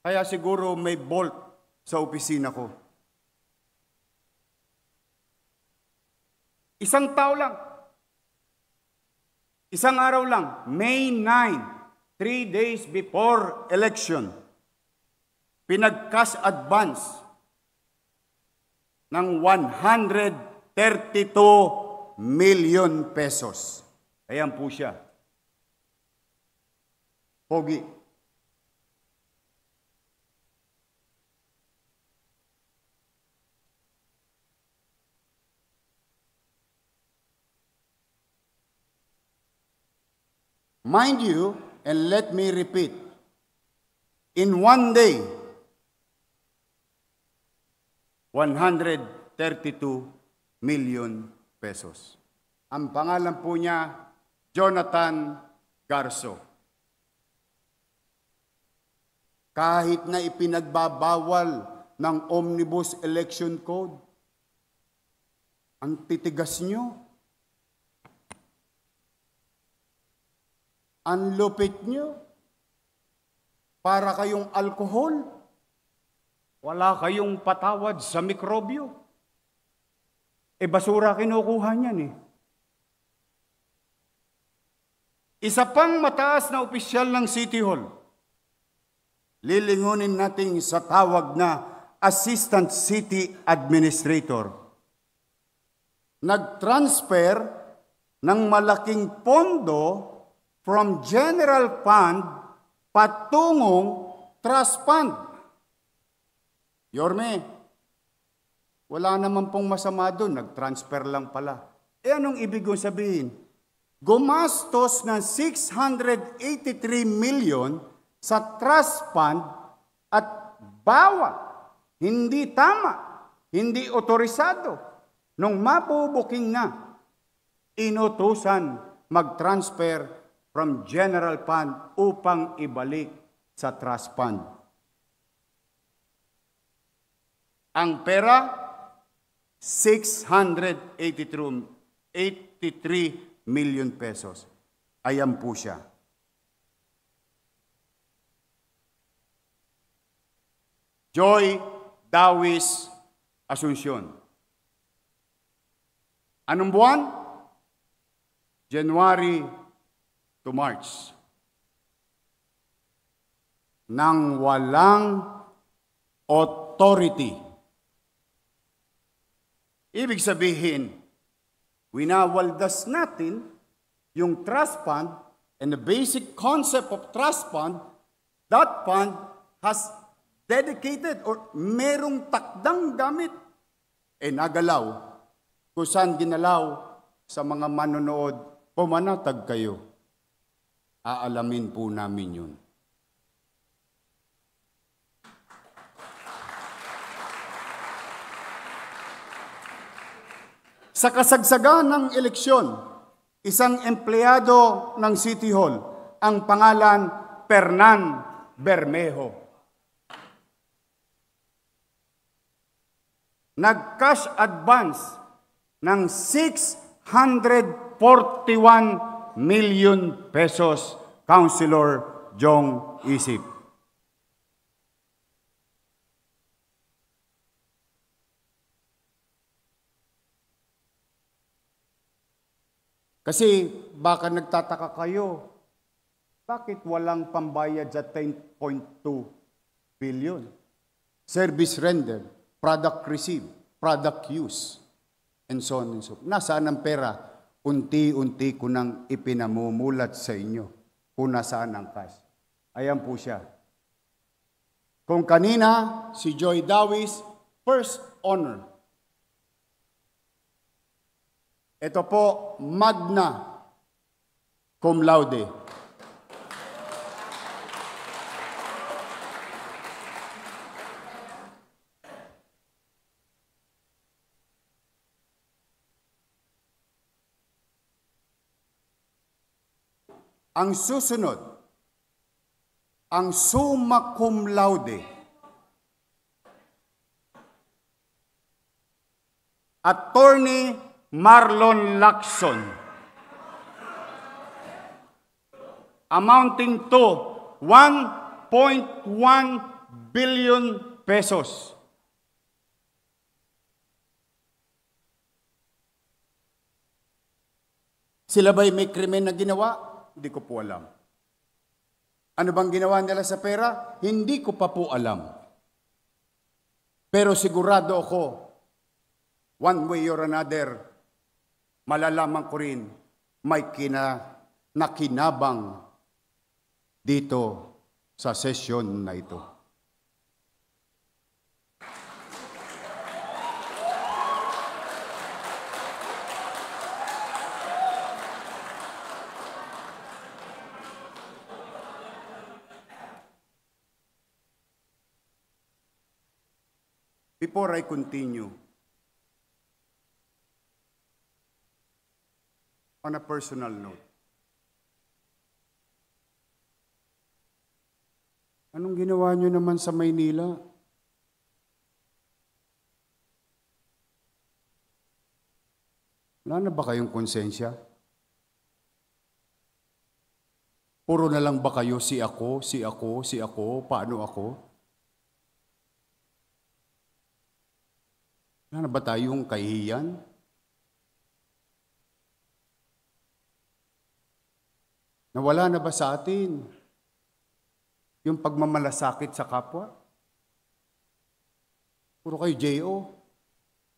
Kaya siguro may bolt sa opisina ko. Isang tao lang. Isang araw lang, May 9, 3 days before election, pinag-cash advance ng 132 million pesos. Ayan po siya. Pogi. Mind you, and let me repeat, in one day, 132 million pesos. Ang pangalan po niya, Jonathan Garso. Kahit na ipinagbabawal ng Omnibus Election Code, ang titigas niyo, ang lupit niyo, para kayong alkohol, wala kayong patawad sa mikrobyo. Basura kinukuha niyan eh. Isa pang mataas na opisyal ng City Hall, lilingunin natin sa tawag na Assistant City Administrator. Nag-transfer ng malaking pondo from General Fund patungong Trust Fund. Yorme, wala naman pong masama doon, nag-transfer lang pala. Anong ibig kong sabihin? Gumastos ng 683 million sa Trust Fund at bawal, hindi tama, hindi otorisado. Nung mabubuking na, inutusan mag-transfer from General Fund upang ibalik sa Trust Fund. Ang pera, 683 million pesos. Ayan po siya. Joy Dawis Asuncion. Anong buwan? January to March. Nang walang authority. Ibig sabihin, winawaldas natin yung trust fund and the basic concept of trust fund, that fund has dedicated or merong takdang gamit. Nagalaw. Kung saan ginalaw sa mga manonood, pumanatag kayo. Aalamin po namin yun. Sa kasagsagan ng eleksyon, isang empleyado ng City Hall, ang pangalan Fernan Bermejo. Nag-cash advance ng 641 million pesos, Councilor Jong Isip. Kasi baka nagtataka kayo, bakit walang pambayad sa 10.2 billion? Service rendered, product received, product use, and so on and so forth. Nasaan ang pera? Unti-unti ko nang ipinamumulat sa inyo kung nasaan ang cash. Ayan po siya. Kung kanina, si Joy Dawis, first honor. Ito po, magna cum laude. Ang susunod, ang summa cum laude. Attorney Marlon Lacson, amounting to 1.1 billion pesos. Sila ba'y may krimen na ginawa? Hindi ko po alam. Ano bang ginawa nila sa pera? Hindi ko pa po alam. Pero sigurado ako, one way or another, malalaman ko rin may nakinabang dito sa sesyon na ito. Before I continue, on a personal note, anong ginawa nyo naman sa Maynila? Wala na ba kayong konsensya? Puro na lang ba kayo si ako, paano ako? Wala na ba tayong kahihiyan? Nawala na ba sa atin yung pagmamalasakit sa kapwa? Puro kayo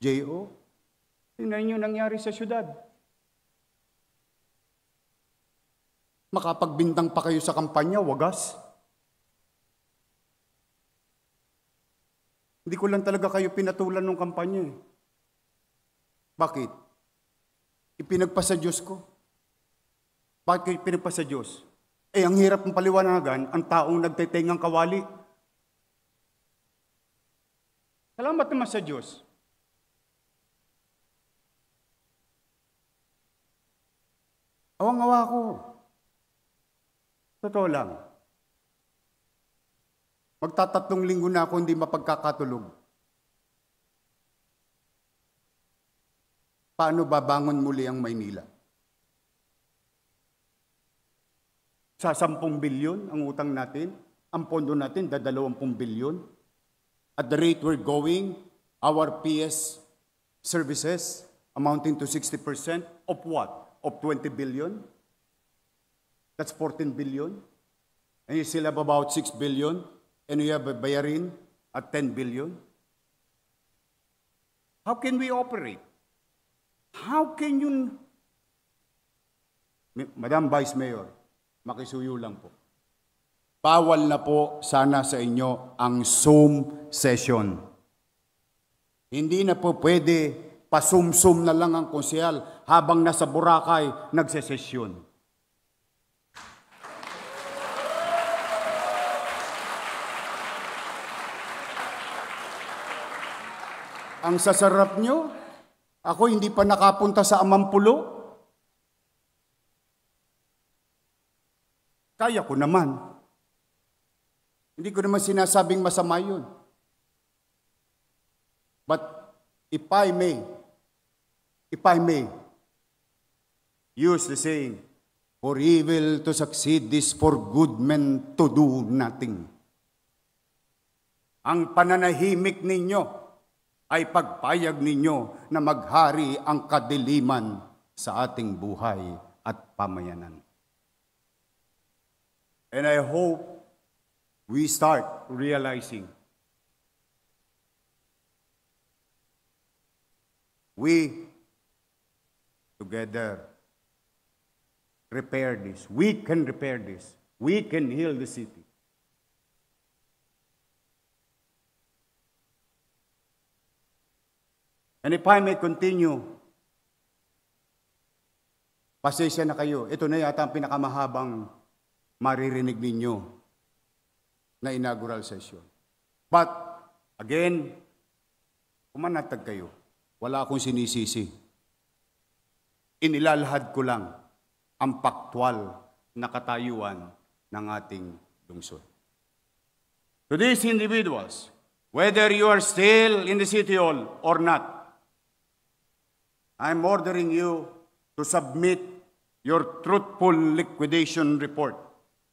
J.O. Tingnan niyo nangyari sa syudad. Makapagbintang pa kayo sa kampanya, wagas. Hindi ko lang talaga kayo pinatulan ng kampanya. Bakit? Ipinagpa sa Diyos ko. Bakit kayo pinagpa sa Diyos? Ang hirap ng paliwanagan, ang taong nagtetengang kawali. Salamat naman sa Diyos. Awang-awa ko. Totoo lang. Magtatatlong linggo na ako hindi mapagkakatulog. Paano babangon muli ang Maynila? Sa 10 bilyon ang utang natin, ang pondo natin, 20 bilyon. At the rate we're going, our PS services amounting to 60% of what? Of 20 billion? That's 14 billion. And you still have about 6 billion. And you have a bayarin at 10 billion. How can we operate? How can you... Madam Vice Mayor, makisuyo lang po. Bawal na po sana sa inyo ang Zoom session. Hindi na po pwede pasum-sum na lang ang konsehal habang nasa Boracay nagsesesyon. Ang sasarap nyo, ako hindi pa nakapunta sa Amampulo. Kaya ko naman. Hindi ko naman sinasabing masama yun. But if I may use the saying, for evil to succeed is for good men to do nothing. Ang pananahimik ninyo ay pagpayag ninyo na maghari ang kadiliman sa ating buhay at pamayanan. And I hope we start realizing we together repair this. We can repair this. We can heal the city. And if I may continue, pasensya na kayo. Ito na yata ang pinakamahabang maririnig ninyo na inaugural session. But, again, kumanatag kayo. Wala akong sinisisi. Inilalahad ko lang ang paktwal na katayuan ng ating lungsod. To these individuals, whether you are still in the City Hall or not, I'm ordering you to submit your truthful liquidation report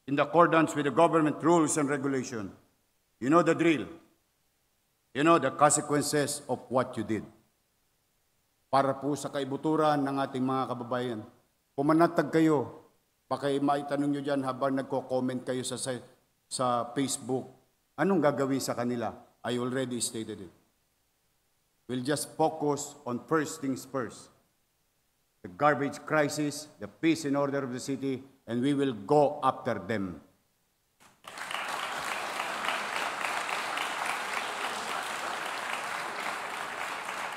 in accordance with the government rules and regulations You know the drill. You know the consequences of what you did. Para po sa kaibuturan ng ating mga kababayan, pumanatag kayo, baka maitanong nyo dyan habang nagko-comment kayo sa Facebook, anong gagawin sa kanila? I already stated it. We'll just focus on first things first. The garbage crisis, the peace and order of the city, and we will go after them.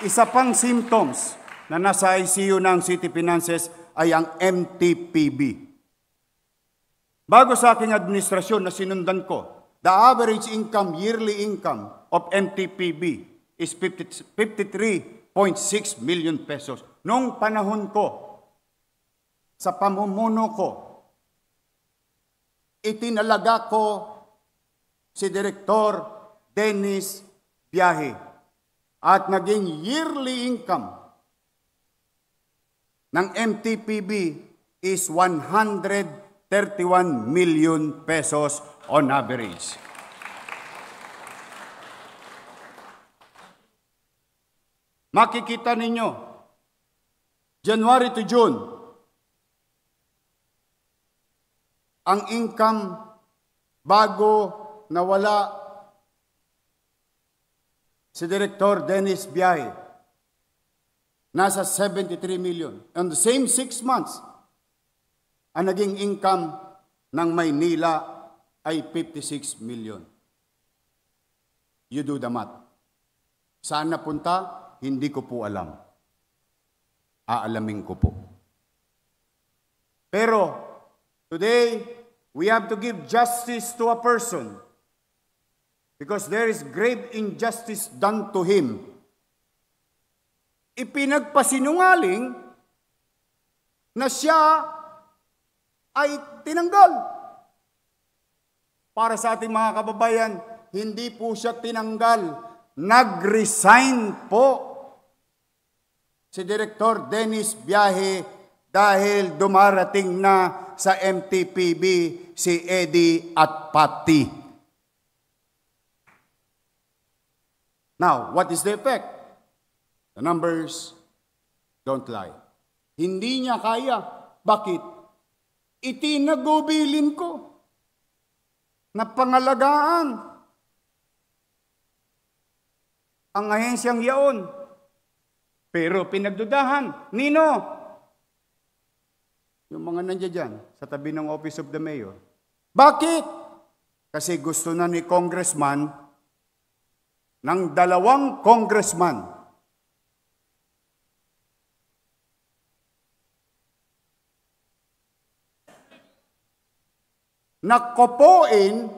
Isa pang symptoms na nasa ICU ng City Finances ay ang MTPB. Bago sa aking administrasyon na sinundan ko, the average income, yearly income of MTPB is 53.6 million pesos. Noong panahon ko, sa pamumuno ko, itinalaga ko si Direktor Dennis Biyahe. At naging yearly income ng MTPB is 131 million pesos on average. Makikita ninyo, January to June, ang income bago nawala si Director Dennis Biyahe, nasa 73 million. On the same 6 months, ang naging income ng Maynila ay 56 million. You do the math. Saan napunta? Hindi ko po alam. Aalamin ko po. Pero, today, we have to give justice to a person because there is grave injustice done to him. Ipinagpasinungaling na siya ay tinanggal. Para sa ating mga kababayan, hindi po siya tinanggal. Nag-resign po si Director Dennis Biyahe dahil dumarating na sa MTPB si Eddie at Patty. Now, what is the effect? The numbers don't lie. Hindi niya kaya. Bakit? Itinagubilin ko na pangalagaan ang ahensyang yaon. Pero pinagdudahan. Nino? Yung mga nandiyan dyan, sa tabi ng Office of the Mayor. Bakit? Kasi gusto na ni Congressman ng 2 congressman na kopoin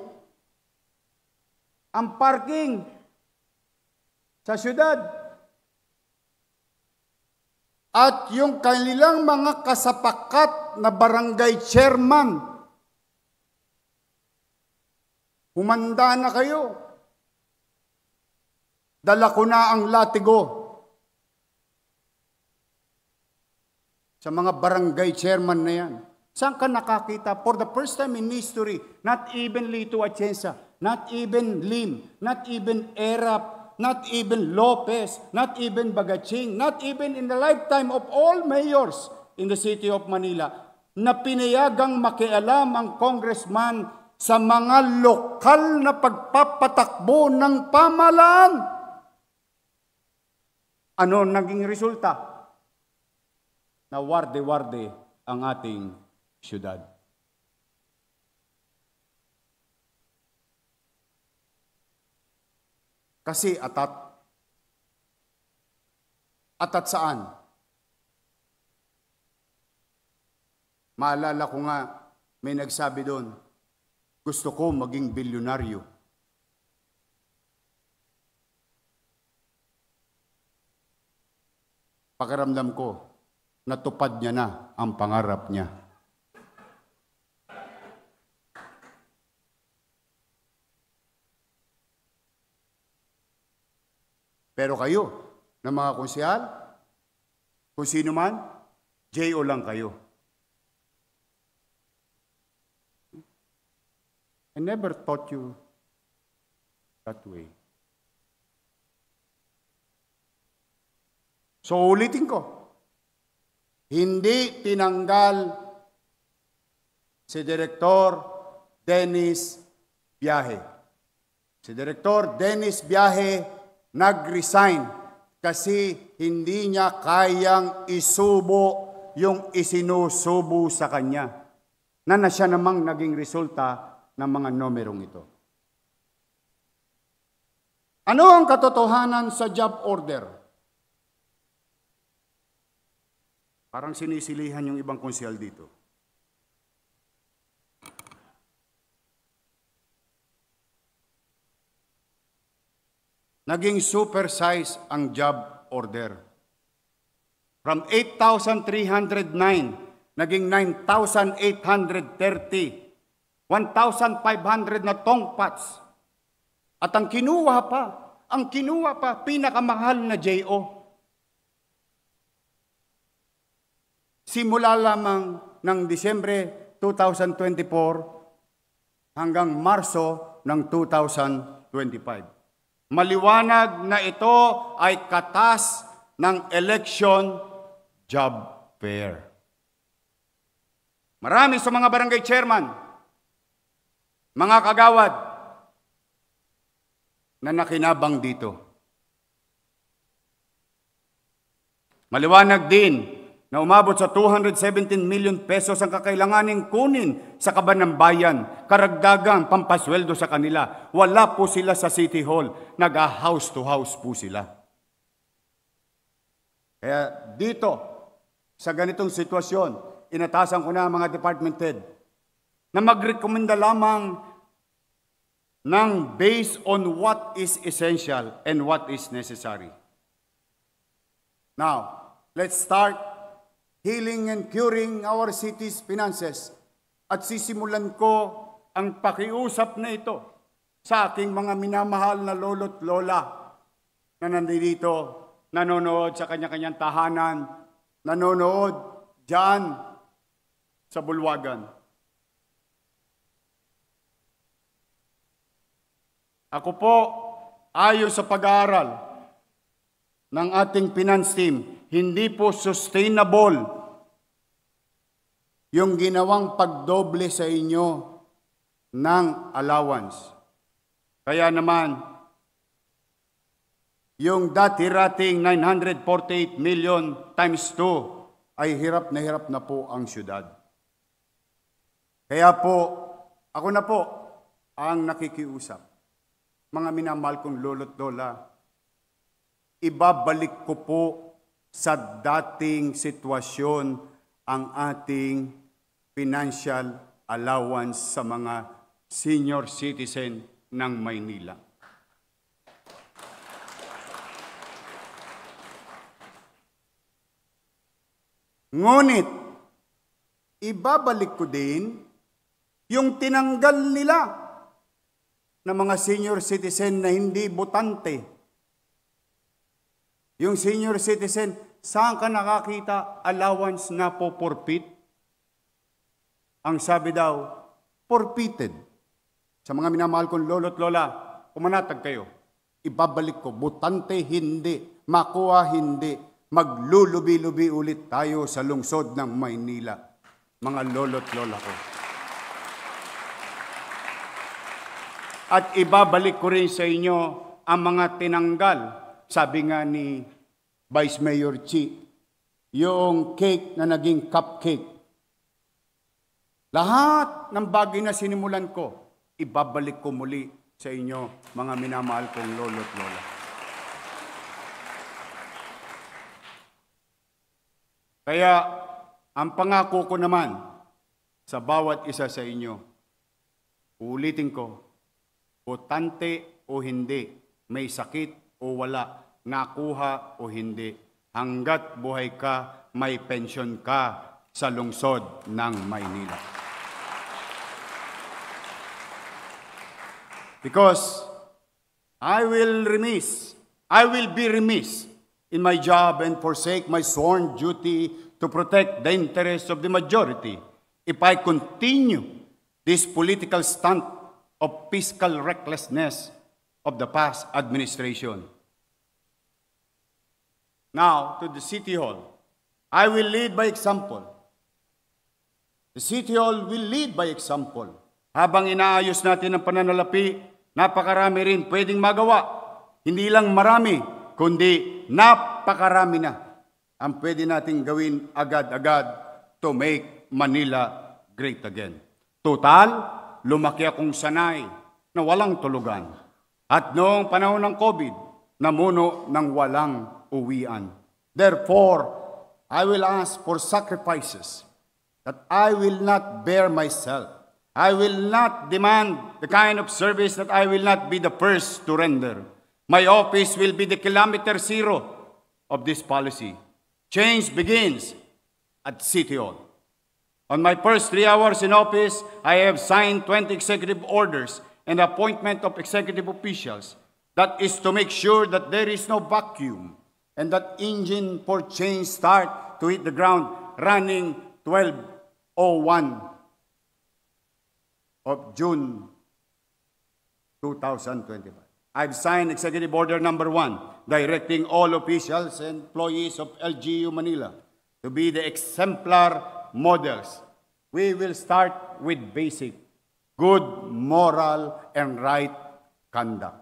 ang parking sa syudad. At yung kanilang mga kasapakat na barangay chairman, humanda na kayo. Dala ko na ang latigo sa mga barangay chairman na yan. Saan ka nakakita? For the first time in history, not even Lito Atienza, not even Lim, not even Erap, not even Lopez, not even Bagaching, not even in the lifetime of all mayors in the city of Manila, na pinayagang makialam ang congressman sa mga lokal na pagpapatakbo ng pamahalaan. Ano naging resulta? Na warde-warde ang ating syudad. Kasi atat saan? Maalala ko nga, may nagsabi doon, gusto ko maging bilyonaryo. Pakiramdam ko, natupad niya na ang pangarap niya. Pero kayo, na mga konsehal, kung sino man, J.O. lang kayo. I never taught you that way. So ulitin ko, hindi tinanggal si Direktor Dennis Biyahe. Si Direktor Dennis Biyahe nag-resign kasi hindi niya kayang isubo yung isinusubo sa kanya na siya namang naging resulta ng mga numerong ito. Ano ang katotohanan sa job order? Parang sinisilihan yung ibang konsyal dito. Naging supersize ang job order. From 8,309, naging 9,830. 1,500 na tongpats. At ang kinuha pa, pinakamahal na JO. Simula lamang ng Disyembre 2024 hanggang Marso ng 2025. Maliwanag na ito ay katas ng election job fair. Marami sa mga barangay chairman, mga kagawad na nakinabang dito. Maliwanag din na umabot sa 217 million pesos ang kakailanganing kunin sa kaban ng bayan, karagdagang pampasweldo sa kanila. Wala po sila sa City Hall, nag-house to house po sila. Kaya dito, sa ganitong sitwasyon, inatasan ko na mga department head na magrekomenda lamang ng based on what is essential and what is necessary. Now, let's start healing and curing our city's finances. At sisimulan ko ang pakiusap na ito sa aking mga minamahal na lolo't lola na nandito, nanonood sa kanya-kanyang tahanan, nanonood dyan sa bulwagan. Ako po, ayon sa pag-aaral ng ating finance team, hindi po sustainable yung ginawang pagdoble sa inyo ng allowance. Kaya naman, yung dati-rating 948 million times 2 ay hirap na po ang syudad. Kaya po, ako na po ang nakikiusap. Mga minamahal kong lolo't lola, ibabalik ko po sa dating sitwasyon ang ating financial allowance sa mga senior citizen ng Maynila. Ngunit, ibabalik ko din yung tinanggal nila ng mga senior citizen na hindi botante. Yung senior citizen, saan ka nakakita allowance na po forfeit? Ang sabi daw, forfeited. Sa mga minamahal kong lolo't lola, pumanatag kayo. Ibabalik ko, botante hindi, makuha hindi. Maglulubi-lubi ulit tayo sa lungsod ng Maynila. Mga lolo't lola ko. At ibabalik ko rin sa inyo ang mga tinanggal. Sabi nga ni Vice Mayor Chi, yung cake na naging cupcake. Lahat ng bagay na sinimulan ko, ibabalik ko muli sa inyo, mga minamahal kong lolo't lola. Kaya, ang pangako ko naman sa bawat isa sa inyo, ulitin ko, botante o hindi, may sakit o wala, nakuha o hindi, hanggat buhay ka, may pensyon ka sa lungsod ng Maynila. Because I will be remiss in my job and forsake my sworn duty to protect the interests of the majority if I continue this political stunt of fiscal recklessness of the past administration. Now, to the City Hall. I will lead by example. The City Hall will lead by example. Habang inaayos natin ang pananalapi, napakarami rin pwedeng magawa. Hindi lang marami, kundi napakarami na ang pwede nating gawin agad-agad to make Manila great again. Total, lumaki akong sanay na walang tulugan. At noong panahon ng COVID, namuno ng walang uwian. Therefore, I will ask for sacrifices that I will not bear myself. I will not demand the kind of service that I will not be the first to render. My office will be the kilometer zero of this policy. Change begins at City Hall. On my first 3 hours in office, I have signed 20 executive orders and appointment of executive officials. That is to make sure that there is no vacuum and that engine for change start to hit the ground running 12:01 of June 2025. I've signed Executive Order number 1, directing all officials and employees of LGU Manila to be the exemplar models. We will start with basic, good moral and right conduct.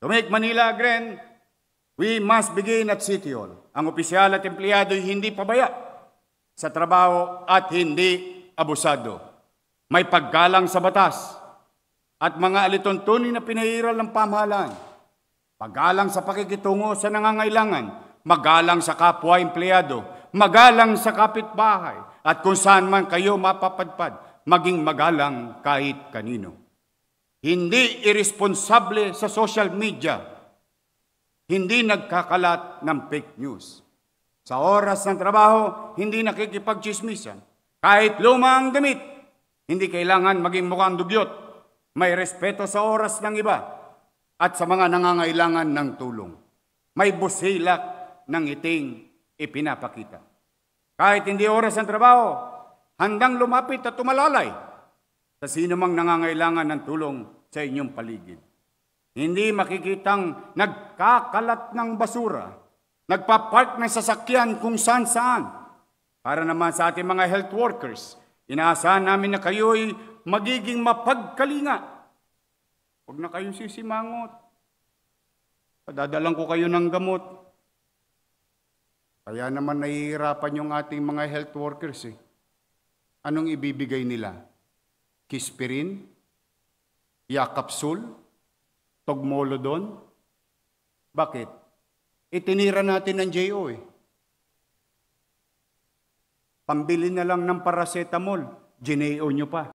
To make Manila again, we must begin at City Hall. Ang opisyal at empleyado ay hindi pabaya sa trabaho at hindi abusado. May paggalang sa batas at mga alituntunin na pinahiral ng pamahalaan. Paggalang sa pakikitungo sa nangangailangan, magalang sa kapwa empleyado, magalang sa kapitbahay, at kung saan man kayo mapapadpad, maging magalang kahit kanino. Hindi irresponsable sa social media, hindi nagkakalat ng fake news. Sa oras ng trabaho, hindi nakikipagchismisan. Kahit lumang damit, hindi kailangan maging mukhang dugyot. May respeto sa oras ng iba at sa mga nangangailangan ng tulong. May busilak ng iting ipinapakita. Kahit hindi oras ng trabaho, handang lumapit at tumalalay sa sino mang nangangailangan ng tulong sa inyong paligid. Hindi makikitang nagkakalat ng basura, nagpapark ng sasakyan kung saan-saan. Para naman sa ating mga health workers, inaasahan namin na kayo'y magiging mapagkalinga. Huwag na kayong sisimangot. Padadalang ko kayo ng gamot. Kaya naman nahihirapan yung ating mga health workers eh. Anong ibibigay nila? Kispirin? Yakapsul? Togmolodon? Bakit? Itinira natin ng JO eh. Pambili na lang ng paracetamol, gineo nyo pa.